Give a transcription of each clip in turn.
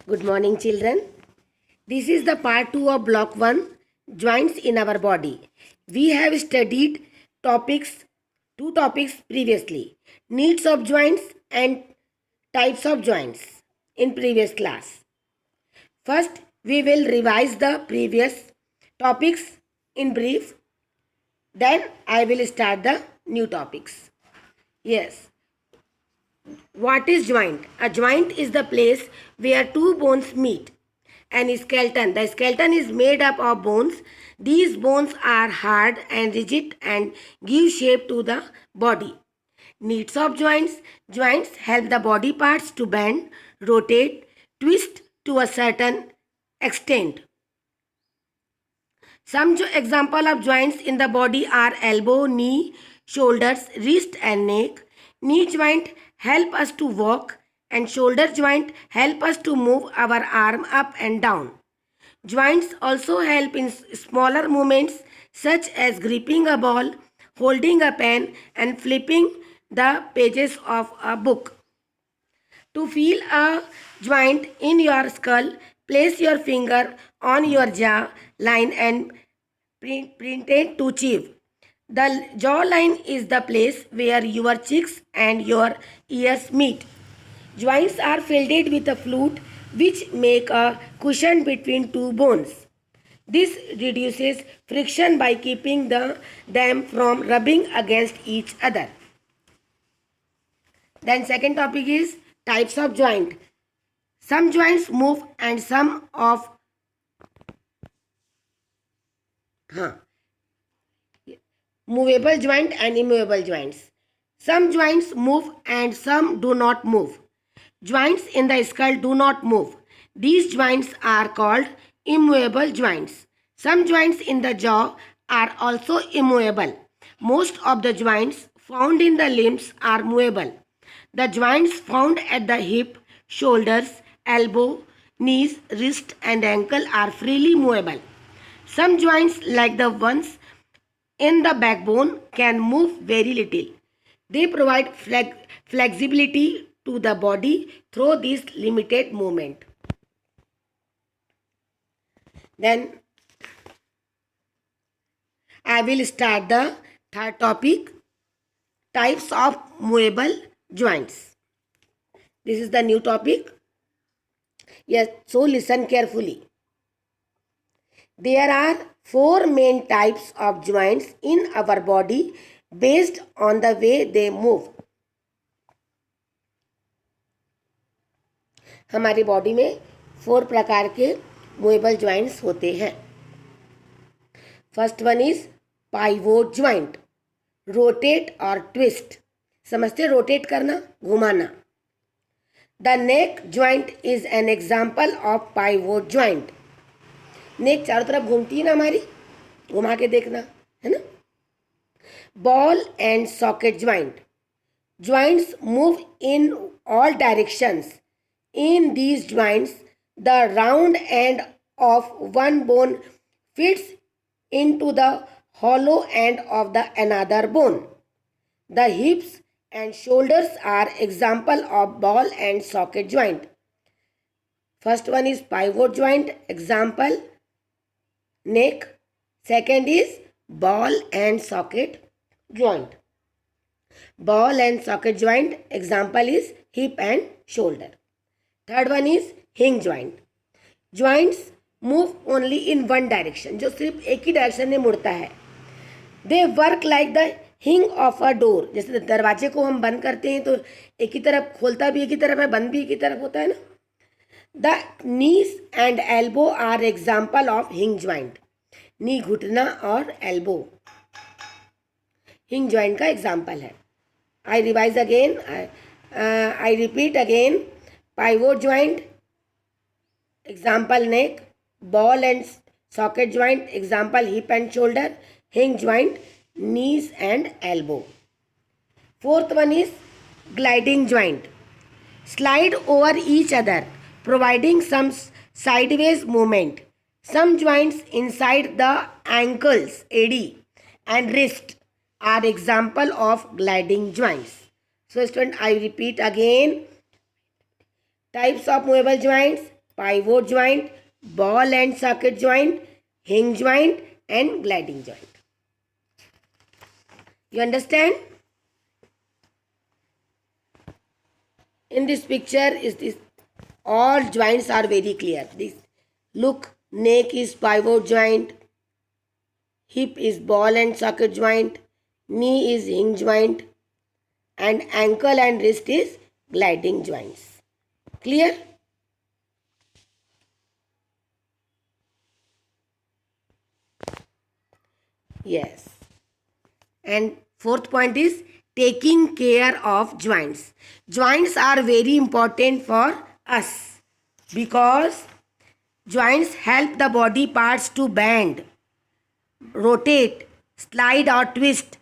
Good morning, children. This is the part 2 of block 1, joints in our body. We have studied two topics previously, needs of joints and types of joints in previous class. First, we will revise the previous topics in brief. Then I will start the new topics. Yes. What is joint? A joint is the place where two bones meet. And skeleton. The skeleton is made up of bones. These bones are hard and rigid and give shape to the body. Needs of joints. Joints help the body parts to bend, rotate, twist to a certain extent. Some example of joints in the body are elbow, knee, shoulders, wrist and neck. Knee joint help us to walk and shoulder joint help us to move our arm up and down. Joints also help in smaller movements such as gripping a ball, holding a pen and flipping the pages of a book. To feel a joint in your skull, place your finger on your jaw line and print it to achieve. The jawline is the place where your cheeks and your ears meet. Joints are filled with a fluid which make a cushion between two bones. This reduces friction by keeping them from rubbing against each other. Then second topic is types of joint. Some joints move and some of movable joint and immovable joints. Some joints move and some do not move. Joints in the skull do not move. These joints are called immovable joints. Some joints in the jaw are also immovable. Most of the joints found in the limbs are movable. The joints found at the hip, shoulders, elbow, knees, wrist and ankle are freely movable. Some joints like the ones in the backbone can move very little. They provide flexibility to the body through this limited movement. Then I will start the third topic, types of movable joints. This is the new topic. Yes, so listen carefully. There are 4 main types of joints in our body based on the way they move. हमारी body में 4 प्रकार के movable joints होते हैं. First one is pivot joint, rotate और twist. समझते, rotate करना, घुमाना. The neck joint is an example of pivot joint. Neck चारों तरफ घूमती है ना हमारी, घुमा के देखना है ना. Ball and socket joint. Joints move in all directions. In these joints, the round end of one bone fits into the hollow end of the another bone. The hips and shoulders are example of ball and socket joint. First one is pivot joint, example neck. Second is ball and socket joint. Ball and socket joint, example is hip and shoulder. Third one is hinge joint. Joints move only in one direction. जो सिर्फ एक ही direction में मुड़ता है. They work like the hinge of a door. जैसे दरवाजे को हम बंद करते हैं तो एक ही तरफ खोलता भी एक ही तरफ है, बंद भी एक ही तरफ होता है ना. The knees and elbow are example of hinge joint. नी, घुटना और elbow hinge joint का example है. I revise again. I repeat again. Pivot joint, example neck. Ball and socket joint, example hip and shoulder. Hinge joint, knees and elbow. Fourth one is gliding joint. Slide over each other, providing some sideways movement. Some joints inside the ankles, AD, and wrist are example of gliding joints. So student, I repeat again. Types of movable joints. pivot joint, ball and socket joint, hinge joint and gliding joint. You understand? In this picture is this, all joints are very clear. This look, neck is pivot joint, hip is ball and socket joint, knee is hinge joint and ankle and wrist is gliding joints. Clear? Yes. And fourth point is taking care of joints. Joints are very important for us because joints help the body parts to bend, rotate, slide or twist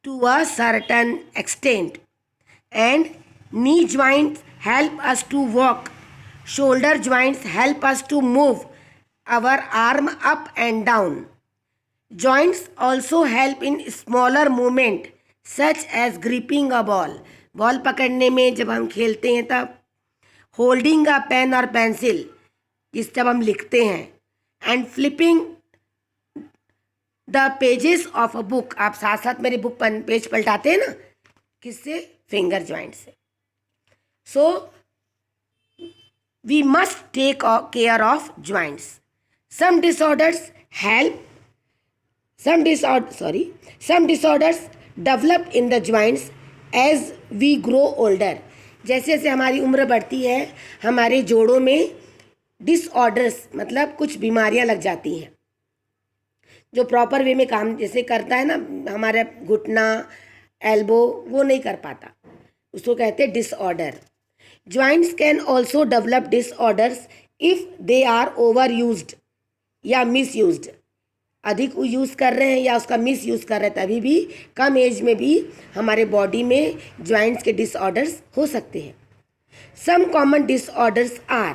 to a certain extent. And knee joints help us to walk. Shoulder joints help us to move our arm up and down. Joints also help in smaller movement such as gripping a ball. Ball पकड़ने में जब हम खेलते हैं तब, holding a pen और pencil जिस जब हम लिखते हैं, and flipping the pages of a book. आप साथ साथ मेरी बुक पेज पलटाते हैं ना, किससे? फिंगर जॉइंट से. So we must take care of joints. some disorders develop in the joints as we grow older. जैसे जैसे हमारी उम्र बढ़ती है हमारे जोड़ों में डिसऑर्डर्स मतलब कुछ बीमारियां लग जाती हैं जो प्रॉपर वे में काम जैसे करता है ना, हमारा घुटना, एल्बो वो नहीं कर पाता, उसको कहते हैं disorder. Joints can also develop disorders if they are overused या मिस यूज्ड. अधिक यूज़ कर रहे हैं या उसका मिस यूज़ कर रहे हैं, तभी भी कम एज में भी हमारे बॉडी में जॉइंट्स के डिसऑर्डर्स हो सकते हैं. सम कॉमन डिसऑर्डर्स आर,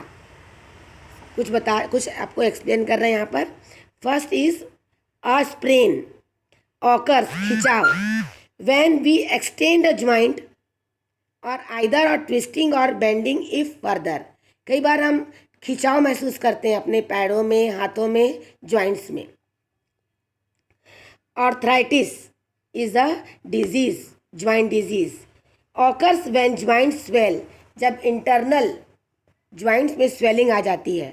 कुछ आपको एक्सप्लेन कर रहे हैं यहाँ पर. First is a sprain occurs, खिंचाव, when we extend a joint or either or twisting or bending if further. कई बार हम खिंचाव महसूस करते हैं अपने पैरों में, हाथों में, जॉइंट्स में. Arthritis is a disease, joint disease. Occurs when joints swell. जब internal joints में swelling आ जाती है,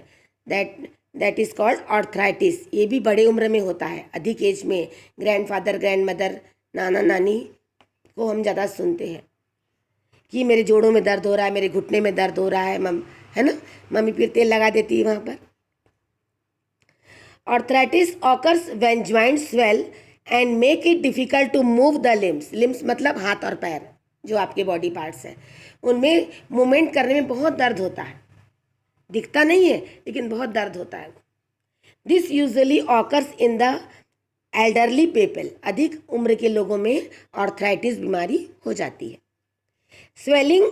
that is called arthritis. ये भी बड़े उम्र में होता है, अधिक एज में. ग्रैंडफादर, ग्रैंडमदर, नाना नानी को हम ज़्यादा सुनते हैं कि मेरे जोड़ों में दर्द हो रहा है, मेरे घुटने में दर्द हो रहा है, है ना, मम्मी फिर तेल लगा देती है वहाँ पर. Arthritis occurs when joints swell and make it difficult to move the limbs. limbs मतलब हाथ और पैर, जो आपके बॉडी पार्ट्स हैं, उनमें मूवमेंट करने में बहुत दर्द होता है. दिखता नहीं है लेकिन बहुत दर्द होता है. This usually occurs in the elderly people. अधिक उम्र के लोगों में आर्थराइटिस बीमारी हो जाती है. स्वेलिंग,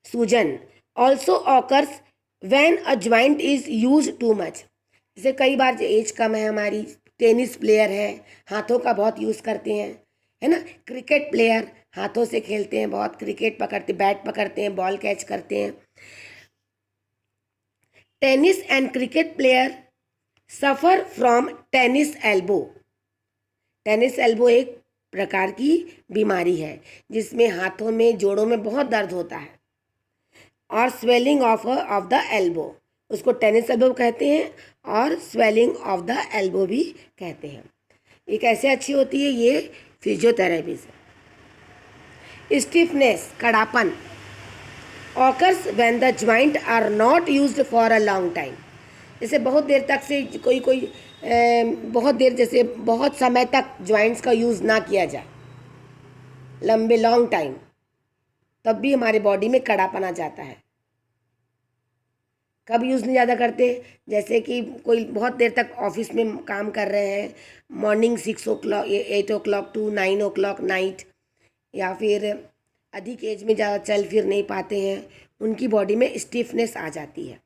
सूजन, also occurs when a joint is use too much. जैसे कई बार जो एज कम है हमारी, टेनिस प्लेयर है, हाथों का बहुत यूज़ करते हैं, है ना. क्रिकेट प्लेयर हाथों से खेलते हैं बहुत, क्रिकेट पकड़ते, बैट पकड़ते हैं, बॉल कैच करते हैं. Tennis and cricket player suffer from tennis elbow. Tennis elbow एक प्रकार की बीमारी है जिसमें हाथों में, जोड़ों में बहुत दर्द होता है. और स्वेलिंग ऑफ द एल्बो, उसको टेनिस एल्बो कहते हैं और स्वेलिंग ऑफ द एल्बो भी कहते हैं. ये कैसे अच्छी होती है? ये फिजियोथेरेपी से. स्टिफनेस, कड़ापन, occurs when the joint are not used for a long time. जैसे बहुत देर तक से बहुत देर, जैसे बहुत समय तक जॉइंट्स का यूज़ ना किया जाए, लॉन्ग टाइम, तब भी हमारे बॉडी में कड़ापन आ जाता है. कब यूज़ नहीं ज़्यादा करते? जैसे कि कोई बहुत देर तक ऑफिस में काम कर रहे हैं, morning 6 o'clock 8 o'clock to 9 o'clock night, या फिर अधिक एज में ज़्यादा चल फिर नहीं पाते हैं, उनकी बॉडी में स्टिफनेस आ जाती है.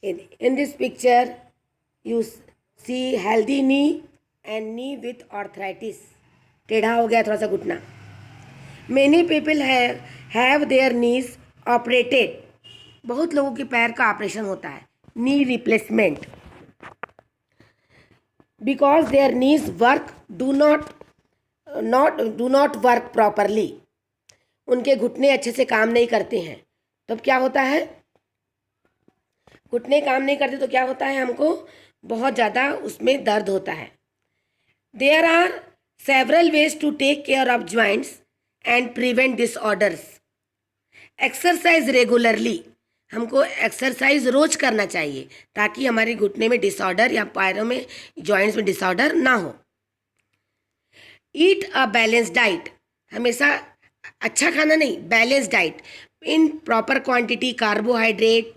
In this picture you see healthy knee and knee with arthritis. टेढ़ा हो गया थोड़ा सा घुटना. Many people have their knees operated बहुत लोगों के पैर का ऑपरेशन होता है, knee replacement, because their knees work do not work properly. उनके घुटने अच्छे से काम नहीं करते हैं, तब क्या होता है, घुटने काम नहीं करते तो क्या होता है, हमको बहुत ज़्यादा उसमें दर्द होता है। There are several ways to take care of joints and prevent disorders. Exercise regularly, हमको एक्सरसाइज रोज करना चाहिए ताकि हमारे घुटने में डिसऑर्डर या पैरों में जॉइंट्स में डिसऑर्डर ना हो। ईट अ बैलेंस डाइट, हमेशा अच्छा खाना नहीं, balance diet in proper quantity, carbohydrate,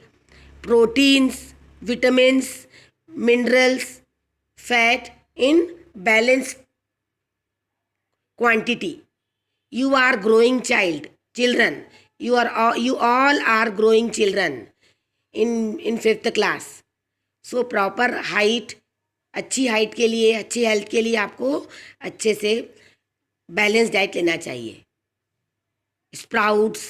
proteins, vitamins, minerals, fat in balance quantity. You are growing children. You all are growing children in 5th class. So proper height, अच्छी height के लिए, अच्छी health के लिए आपको अच्छे से बैलेंस डाइट लेना चाहिए। Sprouts,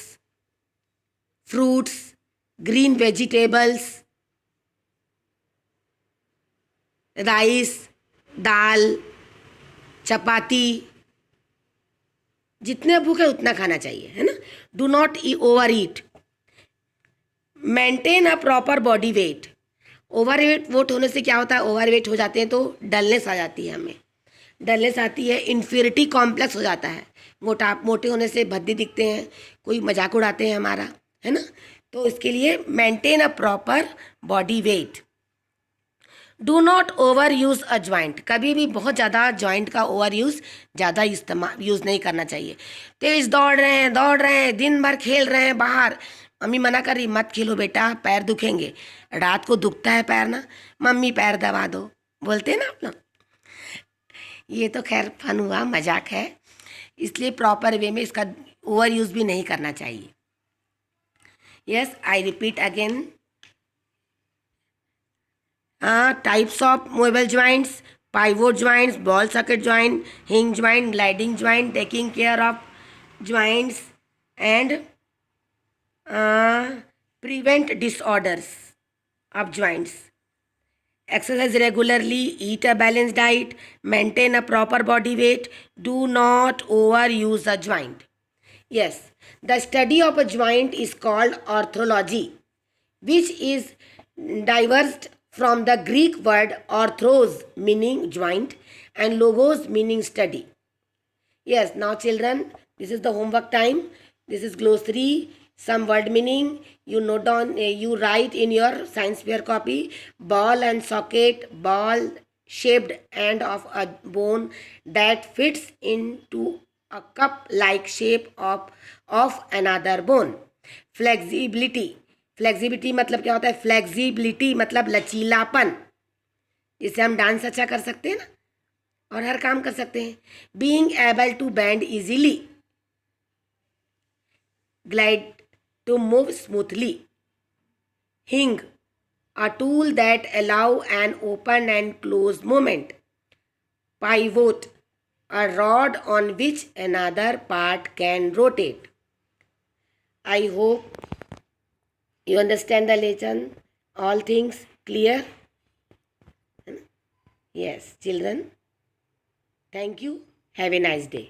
fruits, green vegetables, rice, दाल, चपाती, जितने भूख है उतना खाना चाहिए, है ना। Do not overeat. Maintain a proper body weight. Overweight होने से क्या होता है, ओवर वेट हो जाते हैं तो डलनेस आ जाती है, हमें डलनेस आती है, इन्फीरिटी कॉम्प्लेक्स हो जाता है, मोटे होने से भद्दे दिखते हैं, कोई मजाक उड़ाते हैं हमारा, है ना। तो इसके लिए maintain a proper body wait. Do not over use a joint, कभी भी बहुत ज़्यादा जॉइंट का ओवर ज़्यादा यूज़ नहीं करना चाहिए। तेज़ दौड़ रहे हैं, दिन भर खेल रहे हैं बाहर, मम्मी मना कर रही मत खेलो बेटा, पैर दुखेंगे। रात को दुखता है पैर ना, मम्मी पैर दबा दो, बोलते हैं ना आप लोग। ये तो खैर फन हुआ, मजाक है, इसलिए प्रॉपर वे में इसका ओवर यूज़ भी नहीं करना चाहिए। Yes, I repeat again, types of movable joints: pivot joints, ball socket joint, hinge joint, gliding joint. Taking care of joints and prevent disorders of joints. Exercise regularly, eat a balanced diet, maintain a proper body weight, do not overuse a joint. Yes, the study of a joint is called arthrology, which is diverged from the Greek word arthros meaning joint and logos meaning study. Yes, now children, this is the homework time. This is glossary, some word meaning. You note down, you write in your science fair copy: ball and socket, ball shaped end of a bone that fits into a cup like shape of another bone. Flexibility, flexibility मतलब क्या होता है, flexibility मतलब लचीलापन, जिससे हम dance अच्छा कर सकते हैं ना और हर काम कर सकते हैं। Being able to bend easily, glide to move smoothly. Hinge, a tool that allow an open and close movement. Pivot, a rod on which another part can rotate. I hope you understand the lesson, all things clear. Yes children, thank you, have a nice day.